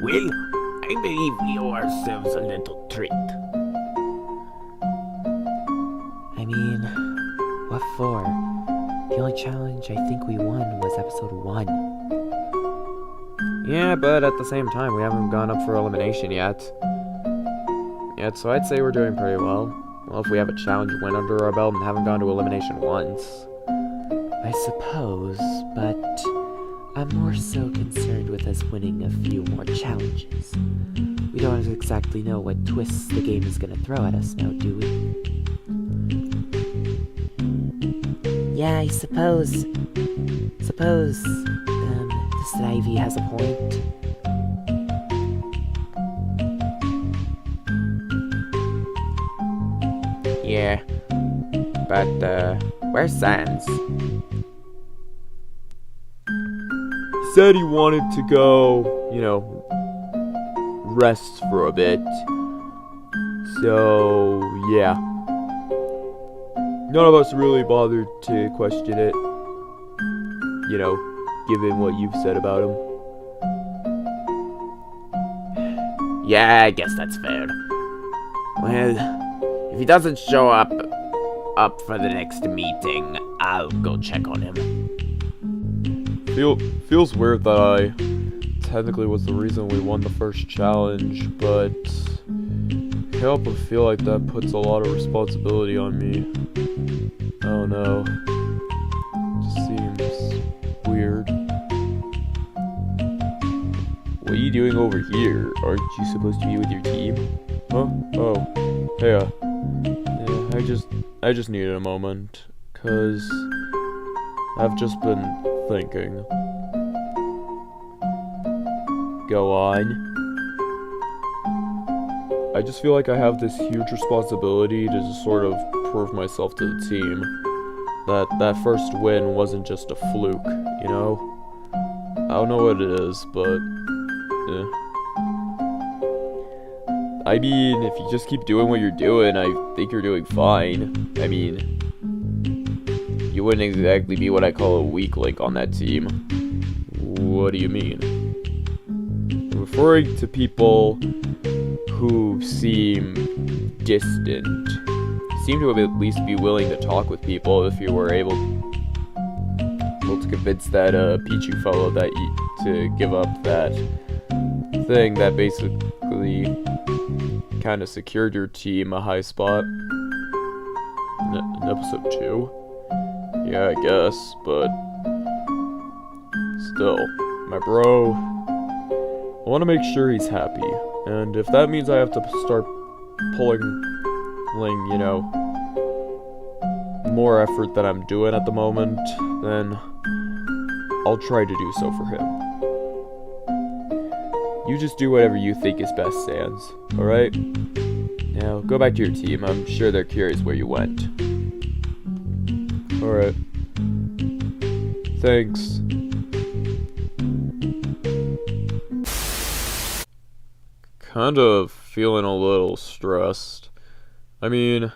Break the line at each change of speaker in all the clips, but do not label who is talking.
Well, I believe we owe ourselves a little treat.
I mean, what for? The only challenge I think we won was episode 1.
Yeah, but at the same time, we haven't gone up for elimination yet. So I'd say we're doing pretty well. Well, if we have a challenge win under our belt and haven't gone to elimination once.
I suppose, but I'm more so concerned with us winning a few more challenges. We don't exactly know what twists the game is gonna throw at us now, do we? Yeah, I suppose this Ivy has a point.
Yeah. But, where's Sans? He said he wanted to go, rest for a bit. So, yeah. None of us really bothered to question it. Given what you've said about him.
Yeah, I guess that's fair. Well, if he doesn't show up for the next meeting, I'll go check on him.
Feels weird that I technically was the reason we won the first challenge, but I can't help but feel like that puts a lot of responsibility on me. I don't know. Just seems weird. What are you doing over here? Aren't you supposed to be with your team? Huh? Oh. Hey, I just needed a moment, 'cause I've just been thinking. Go on. I just feel like I have this huge responsibility to just sort of prove myself to the team. That first win wasn't just a fluke, I don't know what it is, but I mean, if you just keep doing what you're doing, I think you're doing fine. I mean, you wouldn't exactly be what I call a weak link on that team. What do you mean? I'm referring to people who seem distant. Seem to at least be willing to talk with people if you were able to convince that Pichu fellow to give up that thing that basically kind of secured your team a high spot in episode 2. Yeah, I guess, but still, my bro, I want to make sure he's happy, and if that means I have to start pulling, more effort than I'm doing at the moment, then I'll try to do so for him. You just do whatever you think is best, Sans, alright? Now, go back to your team. I'm sure they're curious where you went. Alright. Thanks. Kind of feeling a little stressed. I mean,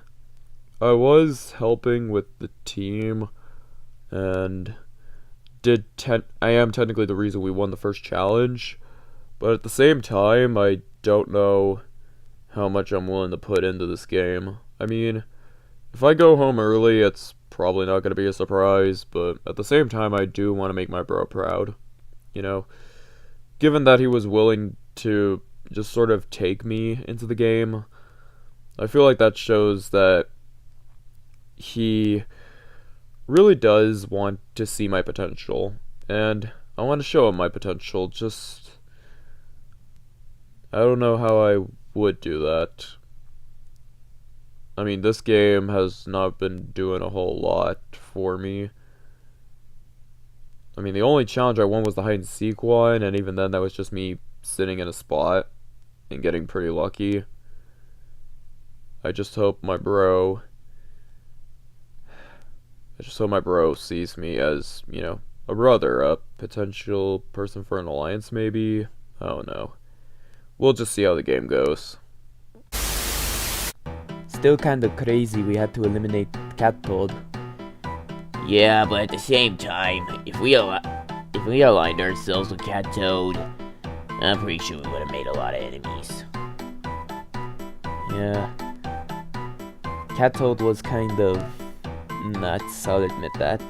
I was helping with the team, and I am technically the reason we won the first challenge, but at the same time, I don't know how much I'm willing to put into this game. I mean, if I go home early, it's probably not going to be a surprise, but at the same time, I do want to make my bro proud. Given that he was willing to just sort of take me into the game, I feel like that shows that he really does want to see my potential, and I want to show him my potential. Just, I don't know how I would do that. I mean, this game has not been doing a whole lot for me. I mean, the only challenge I won was the hide and seek one, and even then that was just me sitting in a spot and getting pretty lucky. I just hope my bro sees me as, a brother, a potential person for an alliance maybe. I don't know. We'll just see how the game goes.
Still kinda crazy we had to eliminate Cattoad.
Yeah, but at the same time, if we aligned ourselves with Cattoad, I'm pretty sure we would have made a lot of enemies.
Yeah. Cattold was kind of nuts, I'll admit that.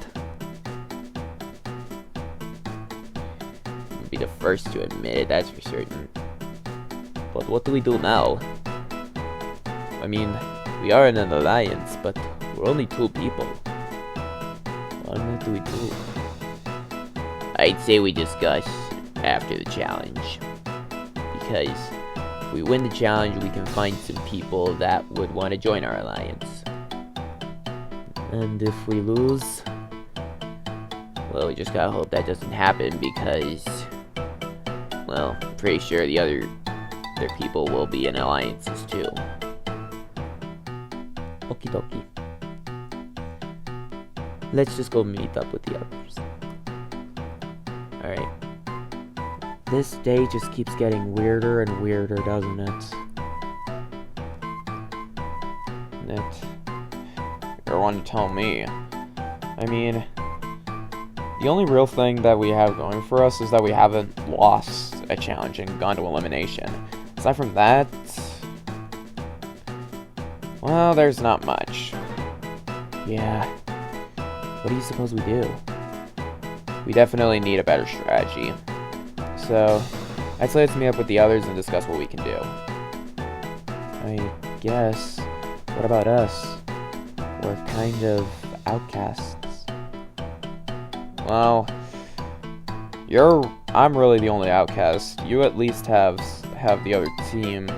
I'll be the first to admit it, that's for certain. But what do we do now? I mean, we are in an alliance, but we're only 2 people. What do we do?
I'd say we discuss after the challenge. Because if we win the challenge, we can find some people that would want to join our alliance.
And if we lose,
Well, we just gotta hope that doesn't happen because, well, I'm pretty sure the other people will be in alliances too.
okie dokie. Let's just go meet up with the others. Alright. This day just keeps getting weirder and weirder, doesn't it?
You're one to tell me. I mean, the only real thing that we have going for us is that we haven't lost a challenge and gone to elimination. Aside from that, well, there's not much.
Yeah. What do you suppose we do?
We definitely need a better strategy. So, I'd say let's meet up with the others and discuss what we can do.
I guess. What about us? We're kind of outcasts.
Well, I'm really the only outcast. You at least have the other team.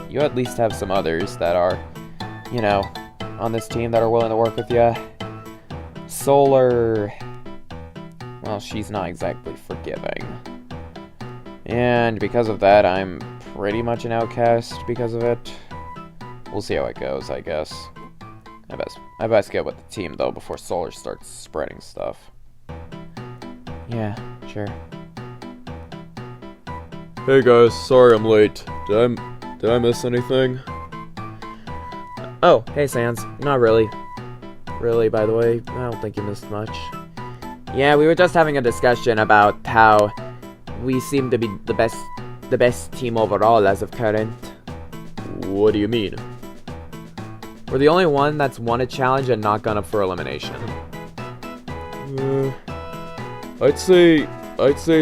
You at least have some others that are, you know, on this team that are willing to work with you. Solar, well, she's not exactly forgiving. And because of that, I'm pretty much an outcast because of it. We'll see how it goes, I guess. I best get with the team, though, before Solar starts spreading stuff.
Yeah, sure.
Hey guys, sorry I'm late. Did I miss anything?
Oh, hey Sans. Not really. Really, by the way, I don't think you missed much.
Yeah, we were just having a discussion about how we seem to be the best team overall as of current.
What do you mean?
We're the only one that's won a challenge and not gone up for elimination.
I'd say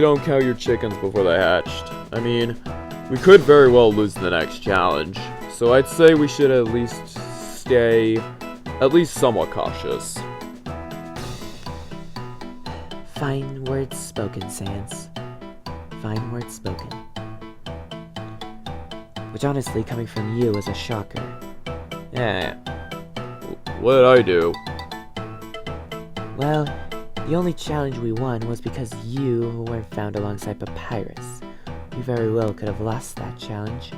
don't count your chickens before they hatched. I mean, we could very well lose the next challenge, so I'd say we should at least stay somewhat cautious.
Fine words spoken, Sans. Fine words spoken. Which honestly, coming from you, is a shocker.
Yeah. What did I do?
Well, the only challenge we won was because you weren't found alongside Papyrus. We very well could have lost that challenge.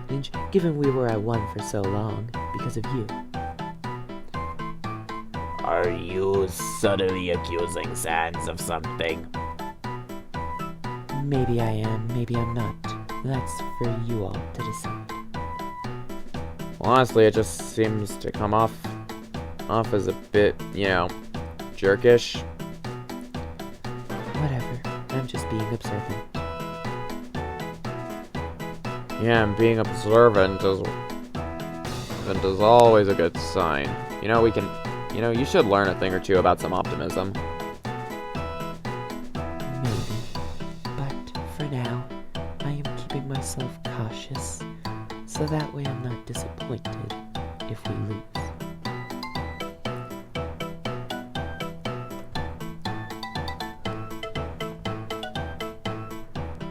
And given we were at 1 for so long, because of you.
Are you subtly accusing Sans of something?
Maybe I am, maybe I'm not. That's for you all to decide.
Well, honestly, it just seems to come off as a bit, you know, jerkish.
Whatever, I'm just being observant.
Yeah, and being observant is always a good sign. You should learn a thing or two about some optimism.
Maybe. But for now, I am keeping myself cautious, so that way I'm not disappointed if we lose.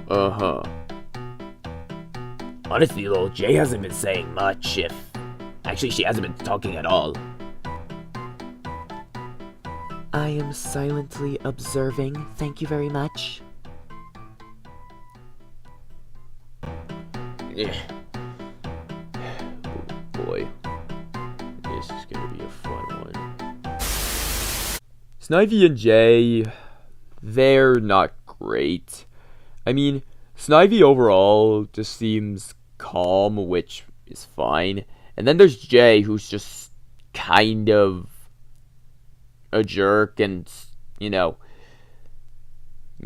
Uh-huh.
Honestly though, Jay hasn't been saying much, actually she hasn't been talking at all.
I am silently observing, thank you very much.
Yeah. Oh boy. This is gonna be a fun one. Snivy and Jay, they're not great. I mean, Snivy overall just seems calm, which is fine. And then there's Jay, who's just kind of a jerk and,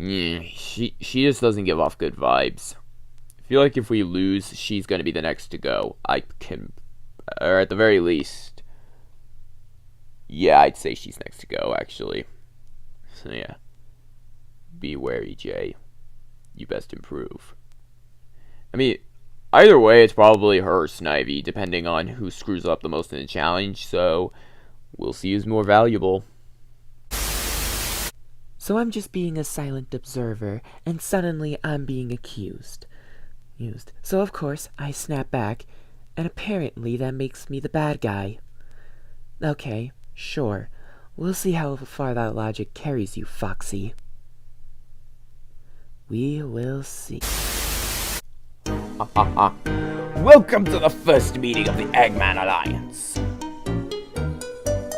Yeah, she just doesn't give off good vibes. I feel like if we lose, she's gonna be the next to go. Or at the very least, yeah, I'd say she's next to go, actually. So yeah, be wary, Jay. You best improve. I mean, either way, it's probably her or Snivy, depending on who screws up the most in the challenge, so we'll see who's more valuable.
So I'm just being a silent observer, and suddenly I'm being accused. So of course, I snap back, and apparently that makes me the bad guy. Okay, sure. We'll see how far that logic carries you, Foxy. We will see.
Welcome to the first meeting of the Eggman Alliance.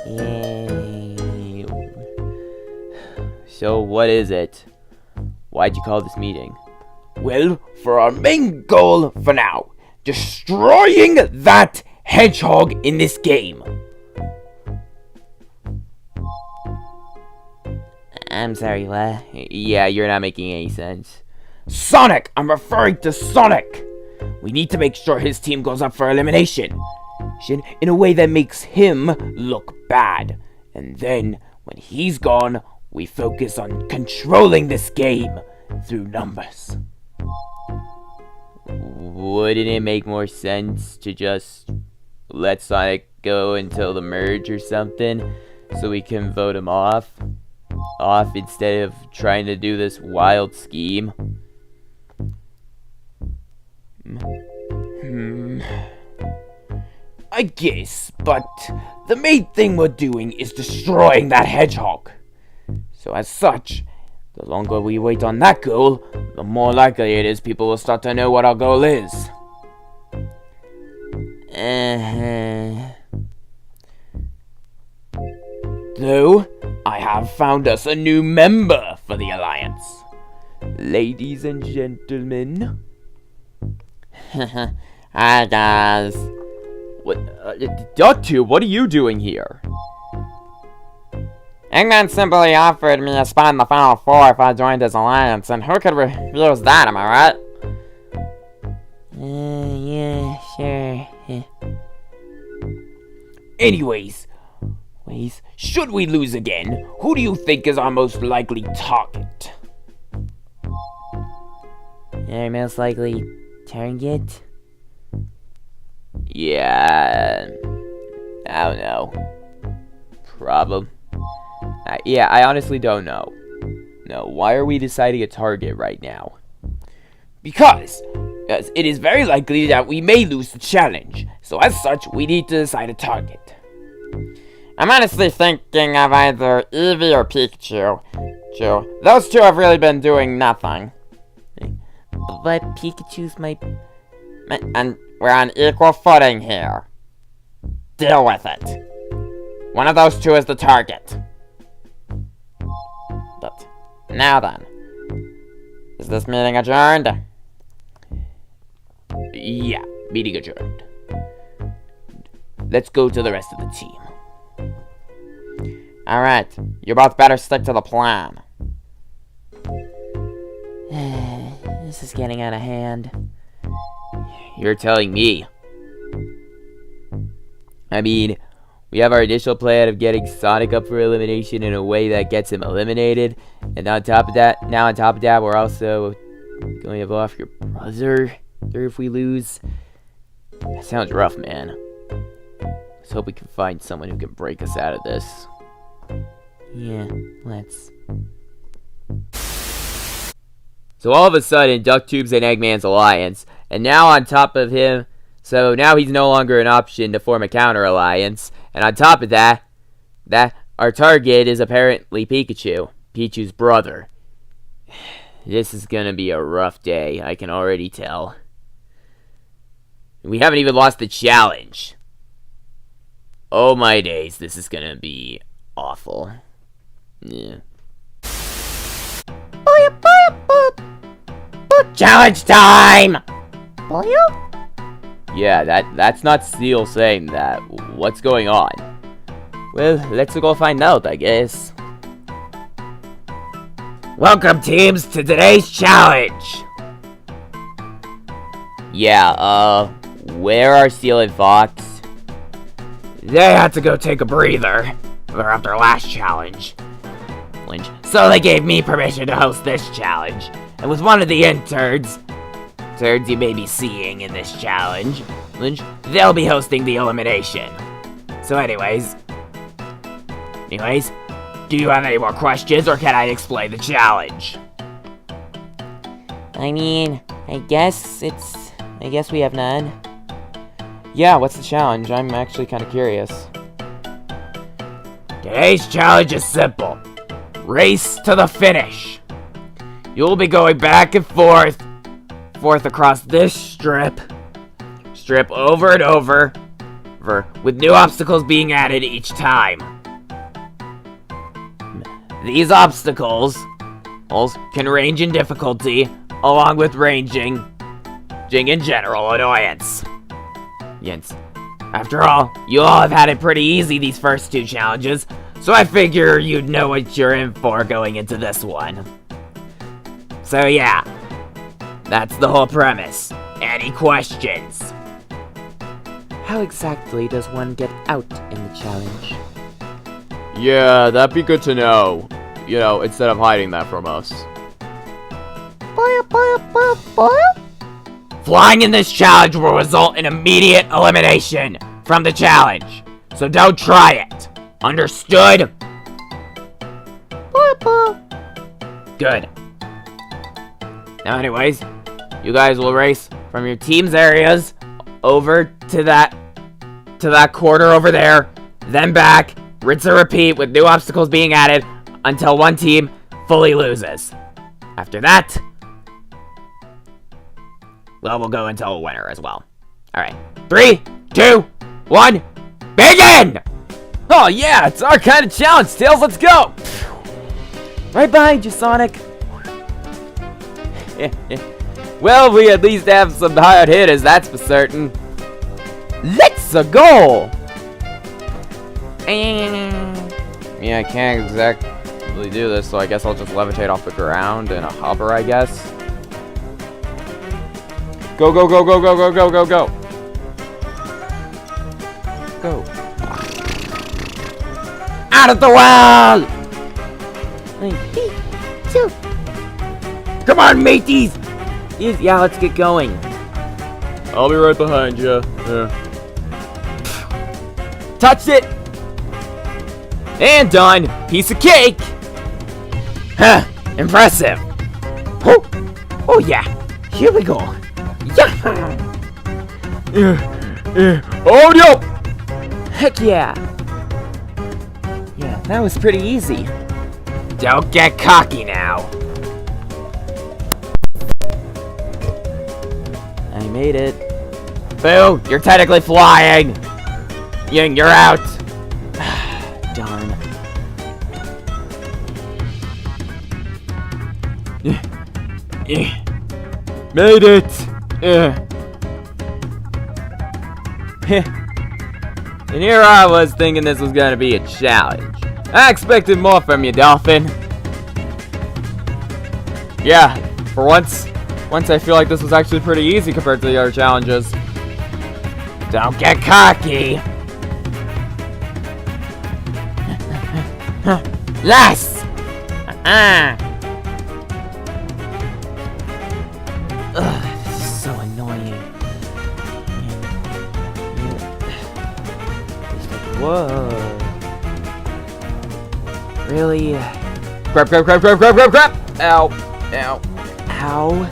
Yay.
So what is it? Why'd you call this meeting?
Well, for our main goal for now, destroying that hedgehog in this game.
I'm sorry, what?
Yeah, you're not making any sense.
Sonic! I'm referring to Sonic! We need to make sure his team goes up for elimination. In a way that makes him look bad. And then, when he's gone, we focus on controlling this game through numbers.
Wouldn't it make more sense to just let Sonic go until the merge or something, so we can vote him off instead of trying to do this wild scheme?
I guess, but the main thing we're doing is destroying that hedgehog. So as such, the longer we wait on that goal, the more likely it is people will start to know what our goal is. Though, I have found us a new member for the Alliance. Ladies and gentlemen.
Hi, guys.
What, Ducktube, what are you doing here?
Eggman simply offered me a spot in the Final Four if I joined his alliance, and who could refuse that, am I right? Yeah, sure.
Anyways, should we lose again, who do you think is our most likely target?
Your most likely target?
Yeah, I don't know. Yeah, I honestly don't know. No, why are we deciding a target right now?
Because it is very likely that we may lose the challenge. So as such, we need to decide a target.
I'm honestly thinking of either Eevee or Pikachu. Those two have really been doing nothing. But Pikachu's and we're on equal footing here. Deal with it. One of those two is the target. But now then, is this meeting adjourned?
Yeah, meeting adjourned. Let's go to the rest of the team.
Alright, you both better stick to the plan. This is getting out of hand.
You're telling me. I mean, we have our initial plan of getting Sonic up for elimination in a way that gets him eliminated, and on top of that, we're also going to vote off your brother if we lose. That sounds rough, man. Let's hope we can find someone who can break us out of this.
Yeah, let's.
So all of a sudden, DuckTube's in Eggman's alliance, and now on top of him, so now he's no longer an option to form a counter alliance, and on top of that our target is apparently Pichu's brother. This is gonna be a rough day, I can already tell. We haven't even lost the challenge. Oh my days, this is gonna be awful. Yeah.
Challenge time!
Yeah, that's not Steel saying that. What's going on? Well, let's go find out, I guess.
Welcome, teams, to today's challenge.
Yeah, where are Seal and Fox?
They had to go take a breather after last challenge. So they gave me permission to host this challenge. And with one of the interns you may be seeing in this challenge, they'll be hosting the elimination. So anyways, do you have any more questions, or can I explain the challenge?
I mean, I guess we have none.
Yeah, what's the challenge? I'm actually kind of curious.
Today's challenge is simple. Race to the finish. You'll be going back and forth across this strip over and over, with new obstacles being added each time. These obstacles can range in difficulty, along with ranging in general annoyance. After all, you all have had it pretty easy these first two challenges, so I figure you'd know what you're in for going into this one. So yeah, that's the whole premise. Any questions?
How exactly does one get out in the challenge?
Yeah, that'd be good to know. You know, instead of hiding that from us.
Flying in this challenge will result in immediate elimination from the challenge, so don't try it. Understood? Good. Now anyways, you guys will race from your team's areas over to that corner over there, then back, rinse and repeat with new obstacles being added until one team fully loses. After that, well, we'll go until a winner as well. Alright. 3, 2, 1, begin!
Oh yeah, it's our kind of challenge, Tails, let's go!
Right behind you, Sonic.
Well, we at least have some hard hitters, that's for certain. Let's go! Yeah, I can't exactly do this, so I guess I'll just levitate off the ground in a hover, I guess. Go, go, go, go, go, go, go, go, go. Go.
Out of the wall!
3, 2.
Come on, mateys!
Yeah, let's get going.
I'll be right behind you. Yeah.
Touched it! And done! Piece of cake! Huh, impressive! Oh yeah, here we go! Yeah!
Oh no!
Heck yeah! Yeah, that was pretty easy.
Don't get cocky now!
I made it.
Boo, you're technically flying! Ying, you're out!
Darn.
Made it!
And here I was thinking this was gonna be a challenge. I expected more from you, Dolphin.
Yeah, for once I feel like this was actually pretty easy compared to the other challenges.
Don't get cocky! Less!
Ugh, this is so annoying. Whoa. Really?
Grab, grab, grab, grab, grab, grab, grab! Ow. Ow.
Ow.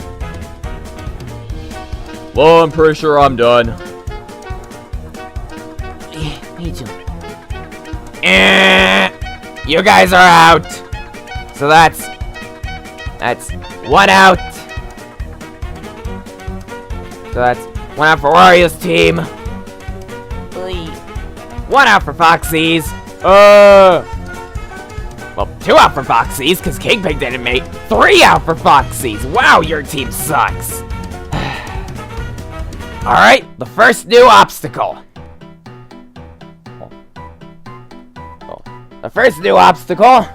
Well, I'm pretty sure I'm done.
Me too.
You guys are out! So that's one out. So that's one out for Wario's team. One out for Foxy's. Well, 2 out for Foxy's, because Kingpin didn't make 3 out for Foxy's. Wow, your team sucks. Alright, the first new obstacle. The first new obstacle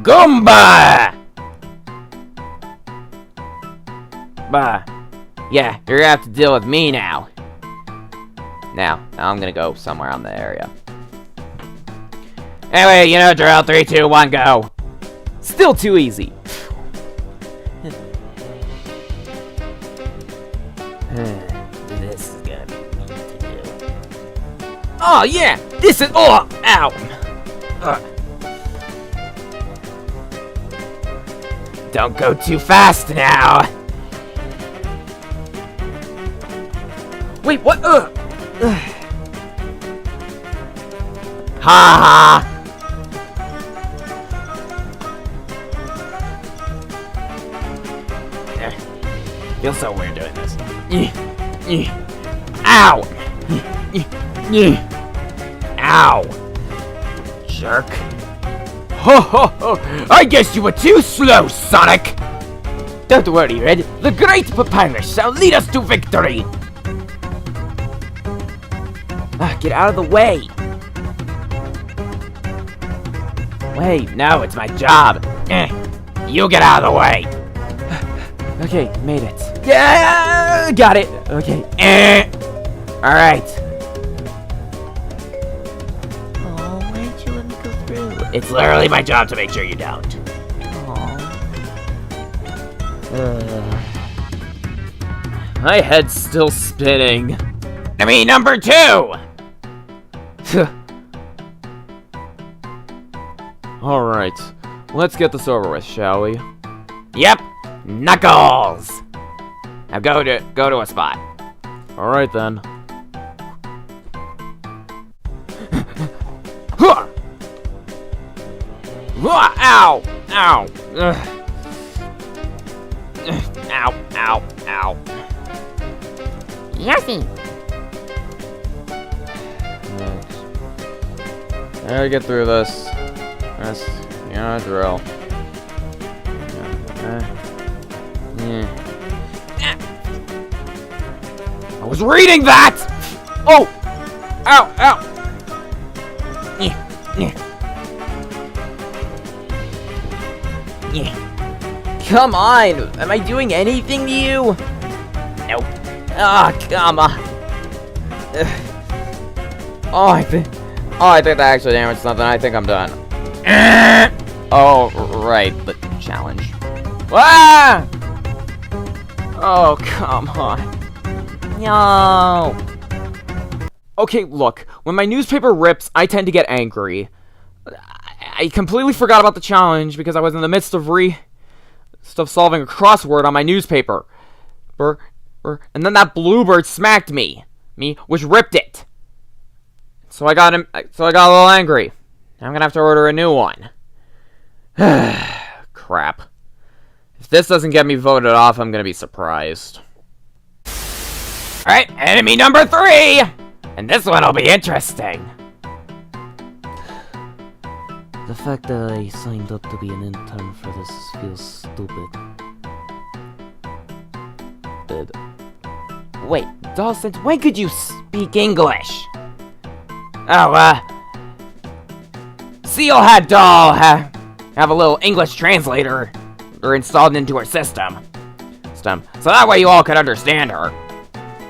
Goomba!
Bah. Yeah, you're gonna have to deal with me now. Now I'm gonna go somewhere on the area. Anyway, you know drill. 3, 2, 1, go. Still too easy.
This is gonna be neat to do.
Oh yeah, this is ow. Don't go too fast now.
Wait, what?
Ha ha. Feels so weird doing this. Ow! Ow! Jerk. Ho ho ho! I guess you were too slow, Sonic! Don't worry, Red. The great Papyrus shall lead us to victory!
Get out of the way.
Wait, no, it's my job. You get out of the way!
Okay, made it.
Yeah, got it.
Okay.
Alright.
Oh, why'd you let me go through?
It's literally my job to make sure you don't.
My head's still spinning.
Enemy number 2!
Alright, let's get this over with, shall we?
Yep, Knuckles! Now go to a spot.
Alright then.
Huh! Ow! Ow! Ugh. Ow! Ow! Ow!
Yucky!
I gotta get through this. That's, you know, drill.
I was reading that! Oh! Ow! Ow!
Come on! Am I doing anything to you?
Nope.
Ah, come on. I think that actually damaged something. I think I'm done. Oh, right, the challenge. Ah! Oh, come on. No. Okay, look. When my newspaper rips, I tend to get angry. I completely forgot about the challenge because I was in the midst of solving a crossword on my newspaper. And then that bluebird smacked me, which ripped it. So I got a little angry. Now I'm gonna have to order a new one. Crap. If this doesn't get me voted off, I'm gonna be surprised.
Alright, enemy number 3! And this one'll be interesting.
The fact that I signed up to be an intern for this feels stupid.
Wait, Dawson, when could you speak English?
Oh, Sealhead Doll have a little English translator installed into her system. So that way you all could understand her.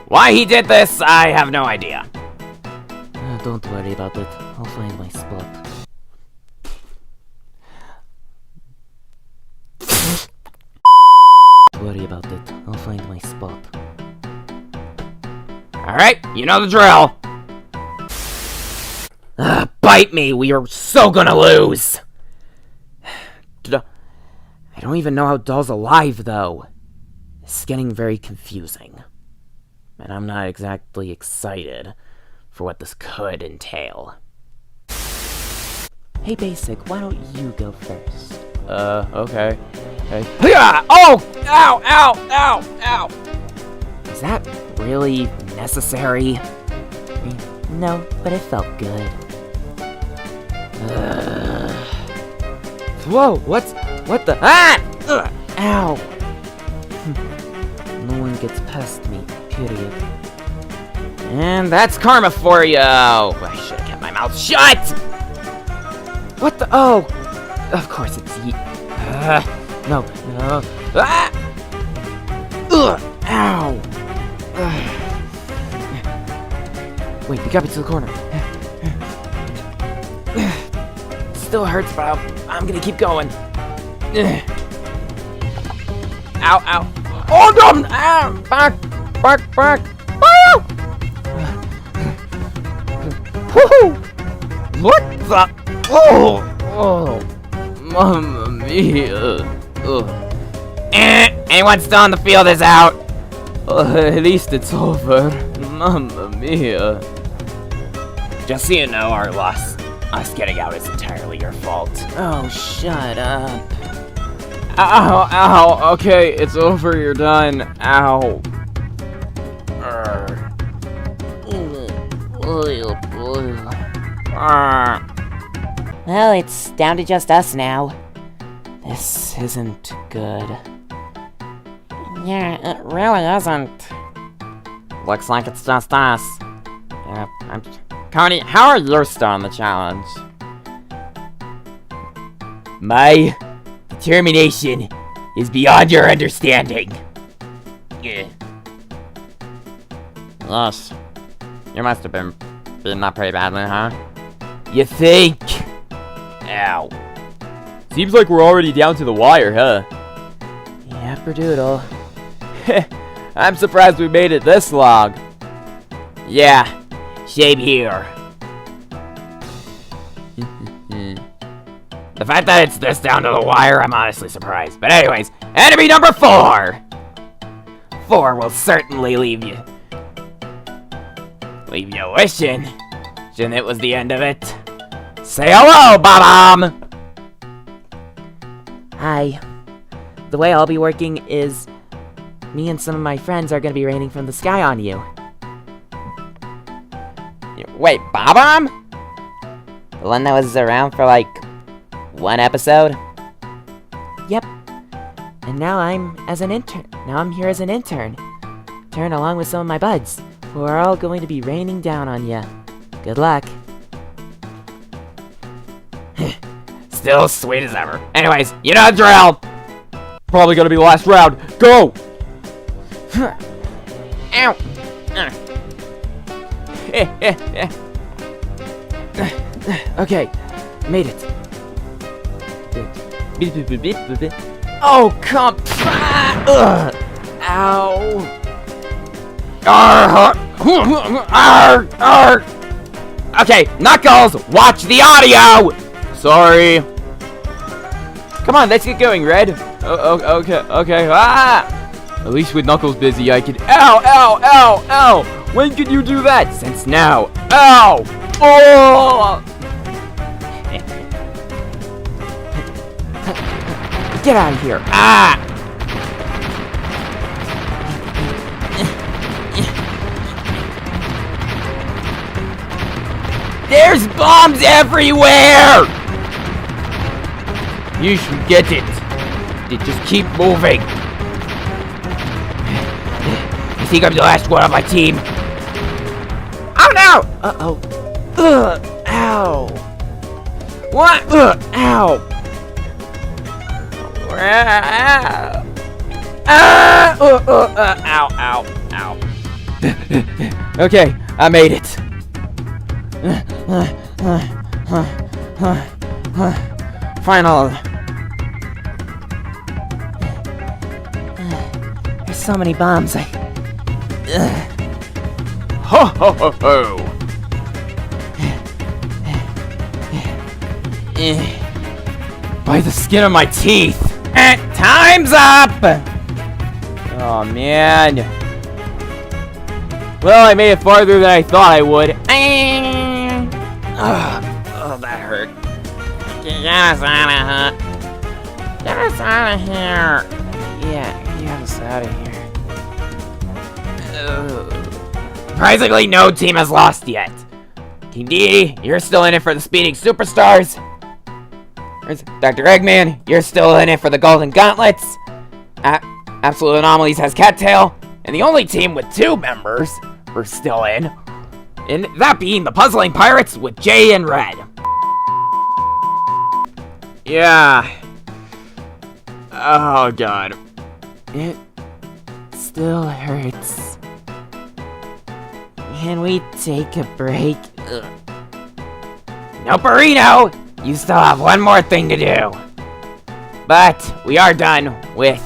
Why he did this, I have no idea.
Don't worry about it. I'll find my spot. Don't worry about it. I'll find my spot.
Alright, you know the drill. Bite me, we are so gonna lose.
I don't even know how Doll's alive, though. It's getting very confusing. And I'm not exactly excited for what this could entail.
Hey, Basic, why don't you go first?
Okay. Hey.
Yeah! Oh! Ow! Ow! Ow! Ow!
Is that really necessary?
No, but it felt good.
Whoa, what the? Ah!
Ow! No one gets past me, period.
And that's karma for you. I should have kept my mouth shut. What the? Oh,
Of course it's no, no. Ah! Ugh! Ow! Wait, you got me to the corner. Still hurts, but I'm gonna keep going. Ow, ow. Oh, no! Ow! Back! Woo! Woohoo! What the? Oh! Mamma mia!
Anyone still on the field is out.
At least it's over. Mamma mia!
Just so you know, our loss, us getting out, is entirely your fault.
Oh, shut up.
Ow, ow. Okay, it's over. You're done. Ow.
Well, it's down to just us now. This isn't good.
Yeah, it really isn't. Looks like it's just us. Cody, how are you still on the challenge?
My determination is beyond your understanding.
Yes. You must have been beaten up pretty badly, huh?
You think? Ow.
Seems like we're already down to the wire, huh?
Yapperdoodle.
I'm surprised we made it this long.
Yeah, same here. The fact that it's this down to the wire, I'm honestly surprised. But anyways, enemy number 4! 4 will certainly leave you wishing. Shouldn't it was the end of it? Say hello, Bob-omb!
Hi. The way I'll be working is me and some of my friends are gonna be raining from the sky on you.
Wait, Bob-omb? The one that was around for like 1 episode?
Yep. And now I'm here as an intern. Along with some of my buds, who are all going to be raining down on ya. Good luck.
Still sweet as ever. Anyways, you know the drill.
Probably gonna be the last round. Go!
Ow!
Okay, made it. Oh, come! Ow!
Okay, Knuckles, watch the audio!
Sorry.
Come on, let's get going, Red.
Okay. At least with Knuckles busy, I can. Ow! When could you do that?
Since now.
Ow! Oh!
Get out of here.
There's bombs everywhere! You should get it. Just keep moving. I think I'm the last one on my team. Oh no!
Uh-oh. Ow.
What?
Ow.
Ow. Okay, I made it. Final.
There's so many bombs.
Ho ho ho ho. By the skin of my teeth. Time's up!
Oh man. Well, I made it farther than I thought I would.
Oh, that hurt. Get us out of here. Get us out of here.
Yeah, get us out of here.
Surprisingly, no team has lost yet. King Dedede, you're still in it for the Speeding Superstars. Dr. Eggman, you're still in it for the Golden Gauntlets. Absolute Anomalies has Cattail. And the only team with 2 members we're still in. And that being the Puzzling Pirates with Jay and Red.
Yeah. Oh, God.
It still hurts. Can we take a break? Ugh.
No, Burrito! You still have one more thing to do. But we are done with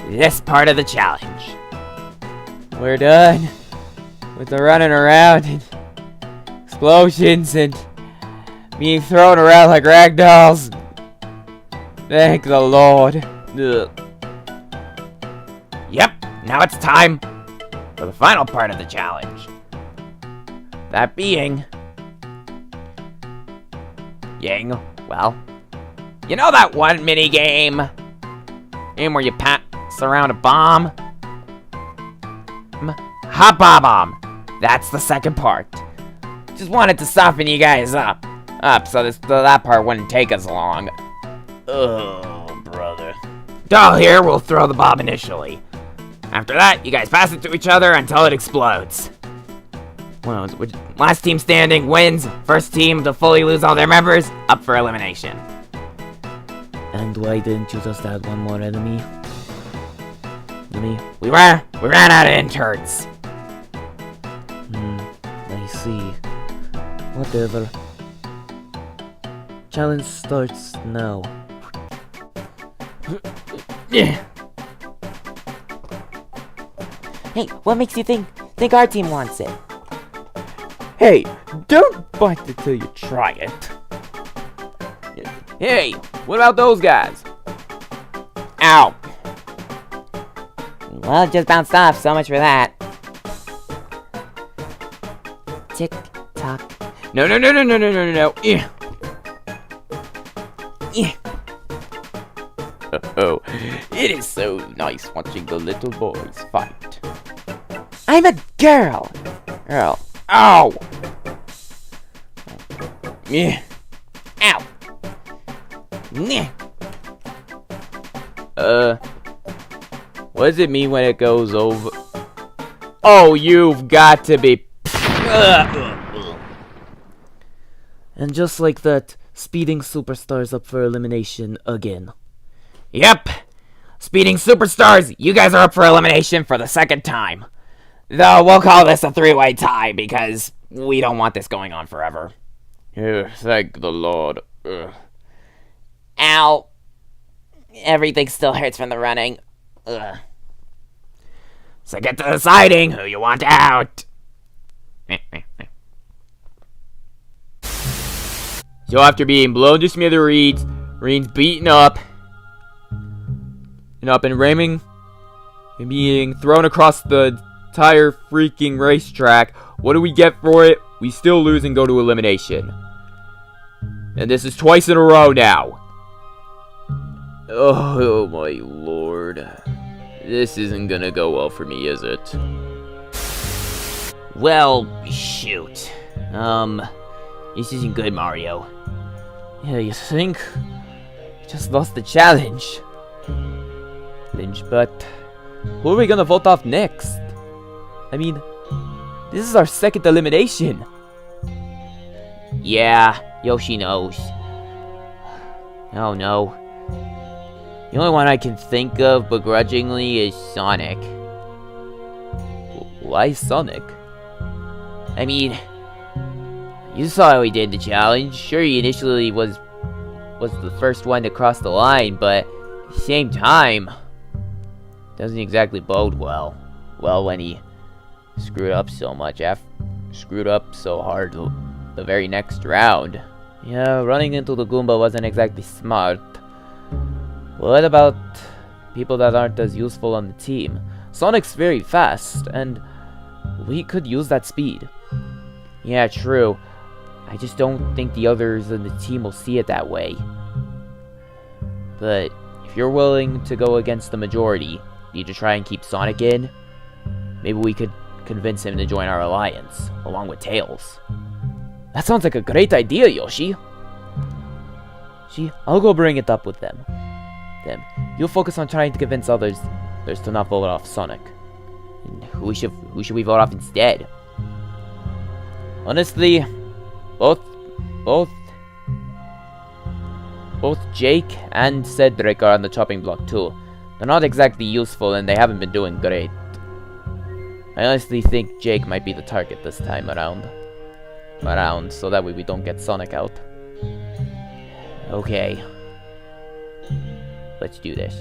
this part of the challenge.
We're done with the running around and explosions and being thrown around like rag dolls. Thank the Lord. Ugh.
Yep, now it's time for the final part of the challenge. That being... well, you know that one mini game? Game where you pass around a bomb? Hot bomb. That's the second part. Just wanted to soften you guys up so that part wouldn't take as long. Oh, brother. Doll here will throw the bomb initially. After that, you guys pass it to each other until it explodes. Well, last team standing wins. First team to fully lose all their members, up for elimination.
And why didn't you just add one more enemy?
We ran out of interns.
I see. Whatever. Challenge starts now.
Hey, what makes you think our team wants it?
Hey, don't bite it till you try it.
Hey, what about those guys?
Ow.
Well, it just bounced off, so much for that. Tick tock.
No. Yeah.
Oh, it is so nice watching the little boys fight.
I'm a girl!
Girl. Ow.
Yeah.
Ow. Nyeh.
What does it mean when it goes over? Oh, you've got to be.
And just like that, Speeding Superstars up for elimination again.
Yep. Speeding Superstars, you guys are up for elimination for the second time. Though we'll call this a three-way tie because we don't want this going on forever.
Thank the Lord.
Ow. Everything still hurts from the running. Ugh.
So get to deciding who you want out.
So after being blown to smithereens, beaten up, and ramming, and being thrown across the entire freaking racetrack, what do we get for it? We still lose and go to elimination. And this is twice in a row now. Oh my lord. This isn't gonna go well for me, is it?
Well, shoot. This isn't good, Mario.
Yeah, you think? Just lost the challenge. But who are we gonna vote off next? I mean, this is our second elimination.
Yeah, Yoshi knows.
Oh no. The only one I can think of begrudgingly is Sonic. Why Sonic?
I mean, you saw how he did the challenge. Sure, he initially was the first one to cross the line, but at the same time, doesn't exactly bode well. Well, when he screwed up so hard the very next round.
Yeah, running into the Goomba wasn't exactly smart. What about people that aren't as useful on the team? Sonic's very fast, and we could use that speed.
Yeah, true. I just don't think the others in the team will see it that way. But if you're willing to go against the majority, need to try and keep Sonic in, maybe we could convince him to join our alliance, along with Tails.
That sounds like a great idea, Yoshi. I'll go bring it up with them. You'll focus on trying to convince others to not vote off Sonic.
And who should we vote off instead?
Honestly, both Both Jake and Cedric are on the chopping block too. They're not exactly useful and they haven't been doing great. I honestly think Jake might be the target this time around. So that way we don't get Sonic out. Okay. Let's do this.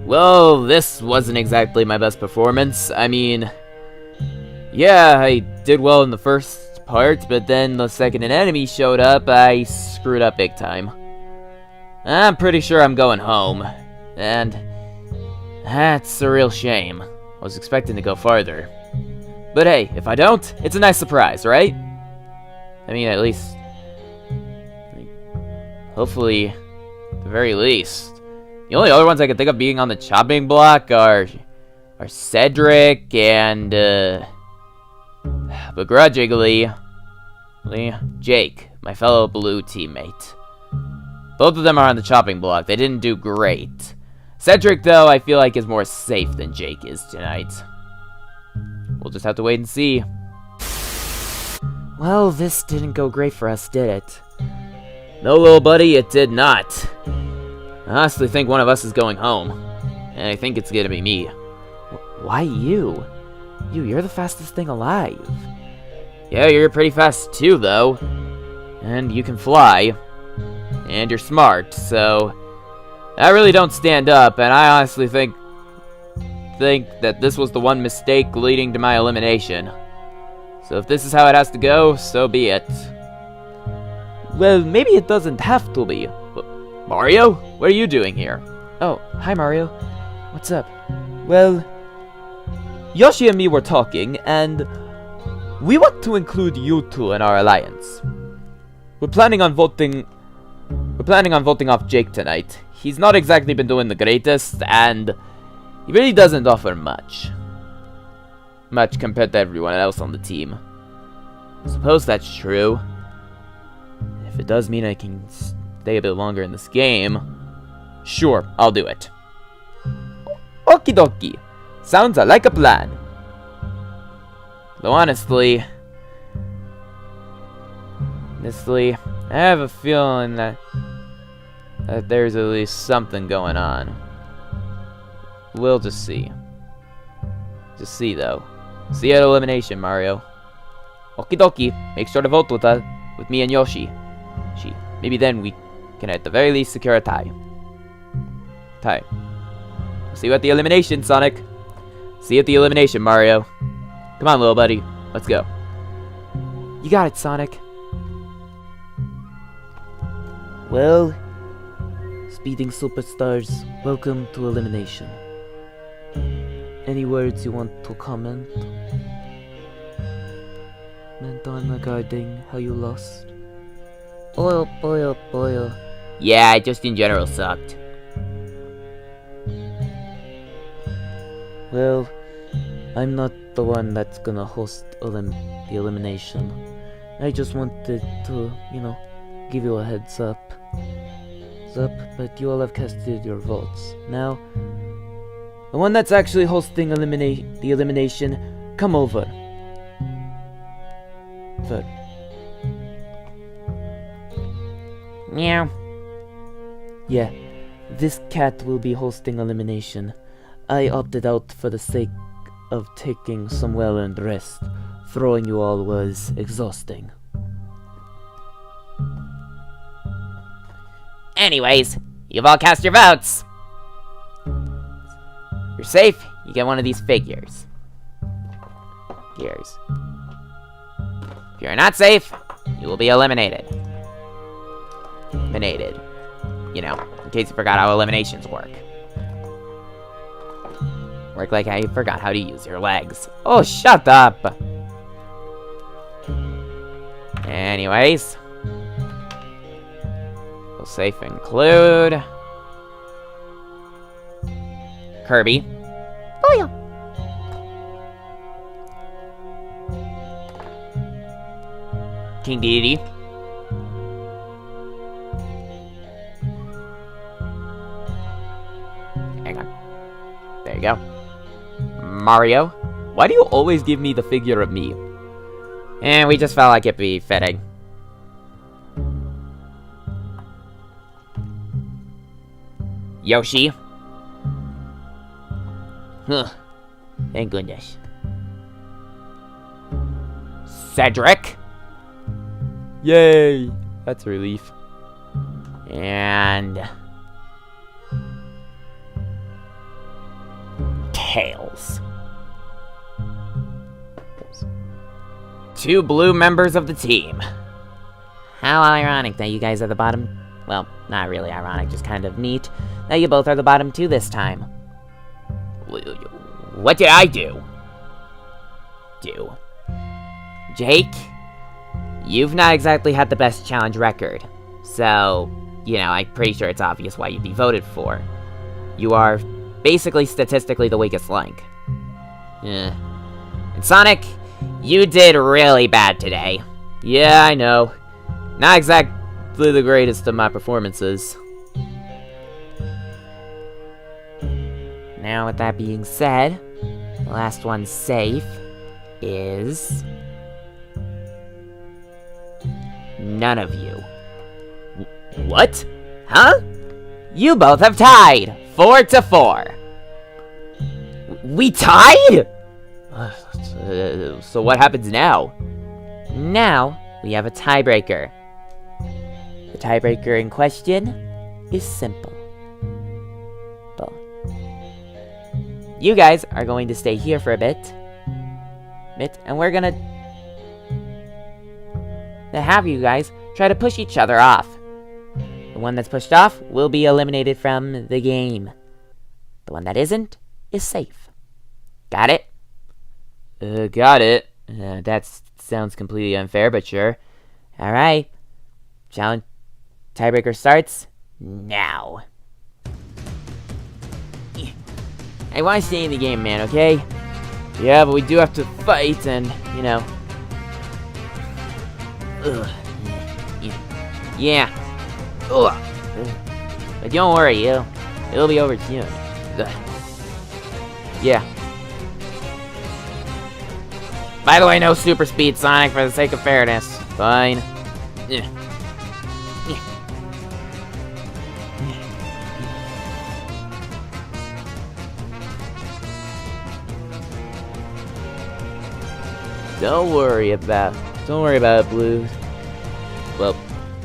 Well, this wasn't exactly my best performance. I mean, yeah, I did well in the first part, but then the second an enemy showed up, I screwed up big time. I'm pretty sure I'm going home, and that's a real shame. I was expecting to go farther. But hey, if I don't, it's a nice surprise, right? I mean, at least, hopefully, at the very least. The only other ones I can think of being on the chopping block are Cedric and, begrudgingly, Jake, my fellow blue teammate. Both of them are on the chopping block. They didn't do great. Cedric, though, I feel like is more safe than Jake is tonight. We'll just have to wait and see.
Well, this didn't go great for us, did it?
No, little buddy, it did not. I honestly think one of us is going home. And I think it's gonna be me.
Why you? You're the fastest thing alive.
Yeah, you're pretty fast too, though. And you can fly. And you're smart, so I really don't stand up, and I honestly think that this was the one mistake leading to my elimination. So if this is how it has to go, so be it.
Well, maybe it doesn't have to be.
Mario? What are you doing here?
Oh, hi Mario. What's up? Well, Yoshi and me were talking, and we want to include you two in our alliance.
We're planning on voting off Jake tonight. He's not exactly been doing the greatest, and he really doesn't offer much. Much compared to everyone else on the team. I suppose that's true. If it does mean I can stay a bit longer in this game, sure, I'll do it. Okie dokie. Sounds like a plan. Though honestly, I have a feeling that there's at least something going on. We'll just see. Just see, though. See you at elimination, Mario. Okie dokie. Make sure to vote with me and Yoshi. Maybe then we can at the very least secure a tie. See you at the elimination, Sonic. See you at the elimination, Mario. Come on, little buddy. Let's go.
You got it, Sonic.
Well, speeding superstars, welcome to elimination. Any words you want to comment on regarding how you lost? Boy.
Yeah, it just in general sucked.
Well, I'm not the one that's gonna host the elimination. I just wanted to, give you a heads up. But you all have casted your votes. Now, the one that's actually hosting the elimination, come over.
Meow.
Yeah, this cat will be hosting elimination. I opted out for the sake of taking some well-earned rest. Throwing you all was exhausting.
Anyways, you've all cast your votes. You're safe. You get one of these figures. If you're not safe, you will be eliminated. In case you forgot how eliminations work. Work like how you forgot how to use your legs. Oh, shut up! Anyways. Will safe include Kirby.
Booyah!
King Dedede. Hang on. There you go. Mario.
Why do you always give me the figure of me? And we just felt like it'd be fitting. Yoshi.
Huh. Thank goodness.
Cedric.
Yay! That's a relief.
And Tails. 2 blue members of the team.
How ironic that you guys are the bottom. Well, not really ironic, just kind of neat that you both are the bottom 2 this time.
What did I do? Jake, you've not exactly had the best challenge record. So, you know, I'm pretty sure it's obvious why you'd be voted for. You are basically statistically the weakest link. And Sonic, you did really bad today.
Yeah, I know. Not exactly the greatest of my performances.
Now, with that being said, the last one safe is none of you.
What? Huh? You both have tied 4-4. We tied?
So what happens now?
Now, we have a tiebreaker. The tiebreaker in question is simple. You guys are going to stay here for a bit, and we're gonna have you guys try to push each other off. The one that's pushed off will be eliminated from the game. The one that isn't is safe. Got it?
Got it. That sounds completely unfair, but sure.
Alright. Challenge tiebreaker starts now. I want to stay in the game, man, okay?
Yeah, but we do have to fight and, you know.
Ugh. Yeah. Ugh. But don't worry, it'll be over soon. Ugh.
Yeah.
By the way, no super speed, Sonic, for the sake of fairness.
Fine. Don't worry about it, Blue. Well,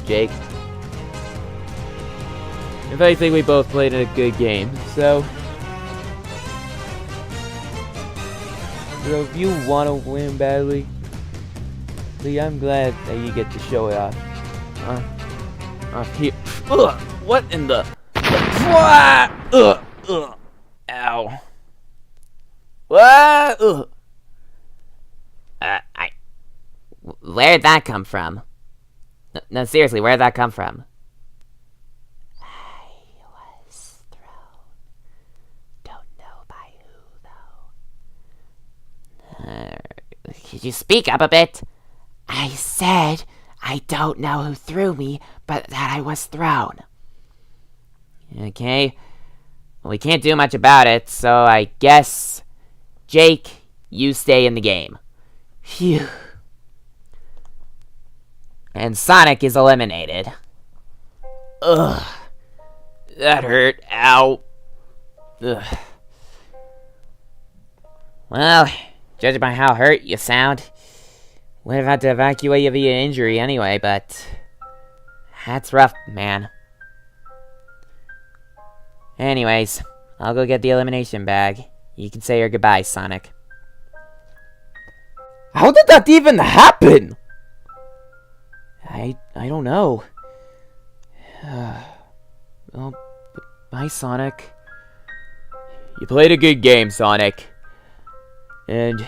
Jake. If anything, we both played in a good game, so if you want to win badly, Lee, I'm glad that you get to show it off. Off here. Ugh, what in the? Ow. What? Ugh.
Where'd that come from? No, seriously, where'd that come from? I was thrown. Don't know by who, though. Could you speak up a bit? I said I don't know who threw me, but that I was thrown.
Okay. Well, we can't do much about it, so I guess, Jake, you stay in the game.
Phew.
And Sonic is eliminated.
Ugh. That hurt. Ow. Ugh.
Well, judging by how hurt you sound, would have had to evacuate you via injury anyway, but that's rough, man. Anyways, I'll go get the elimination bag. You can say your goodbyes, Sonic.
How did that even happen?
I don't know. Well, bye, Sonic.
You played a good game, Sonic. And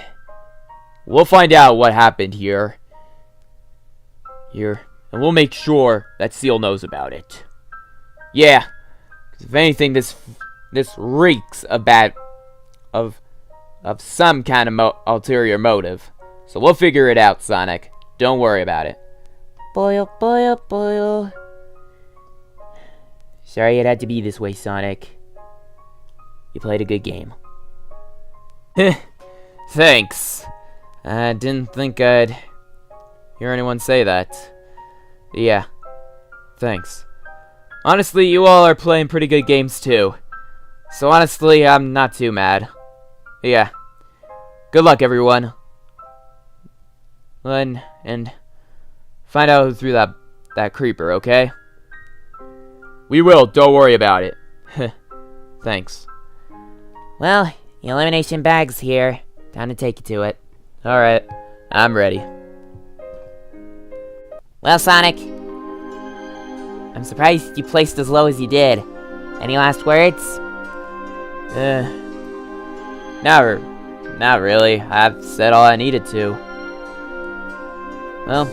we'll find out what happened here. And we'll make sure that Seal knows about it. Yeah. 'Cause if anything, this reeks of some kind of ulterior motive. So we'll figure it out, Sonic. Don't worry about it.
Boil, boil, boil.
Sorry it had to be this way, Sonic. You played a good game.
Thanks. I didn't think I'd
hear anyone say that. Yeah, thanks. Honestly, you all are playing pretty good games too. So honestly, I'm not too mad. Yeah. Good luck, everyone. And find out who threw that creeper, okay? We will, don't worry about it. Thanks.
Well, the elimination bag's here. Time to take you to it.
Alright, I'm ready.
Well, Sonic, I'm surprised you placed as low as you did. Any last words?
Not really. I've said all I needed to. Well,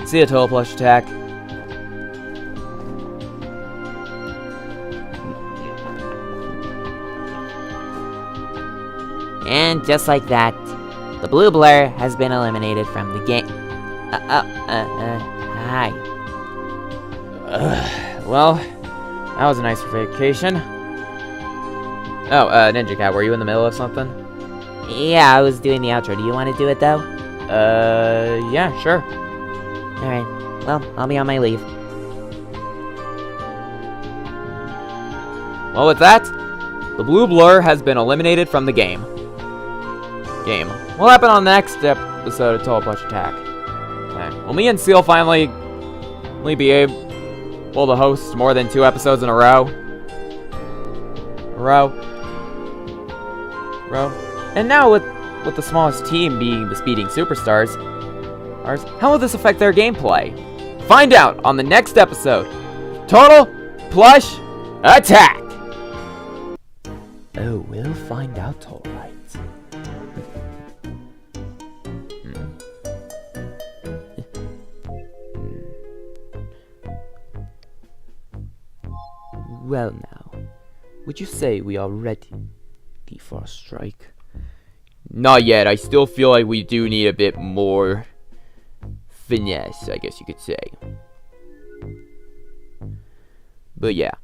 see ya, Total Plush Attack.
And just like that, the blue blur has been eliminated from the game. Hi.
Well, that was a nice vacation. Oh, Ninja Cat, were you in the middle of something?
Yeah, I was doing the outro. Do you want to do it, though?
Yeah, sure.
Alright. Well, I'll be on my leave.
Well, with that, the blue blur has been eliminated from the game. What happened on the next episode of Total Plush Attack? Okay. Will me and Seal finally be able to host more than 2 episodes in a row? And now with the smallest team being the Speeding Superstars, how will this affect their gameplay? Find out on the next episode. Total Plush Attack!
Oh, we'll find out, alright. Well now, would you say we are ready for a strike?
Not yet. I still feel like we do need a bit more finesse, I guess you could say. But yeah,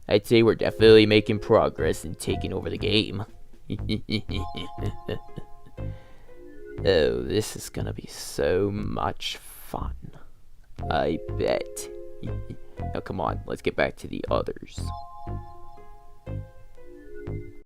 I'd say we're definitely making progress in taking over the game.
Oh, this is gonna be so much fun.
I bet. Now come on, let's get back to the others.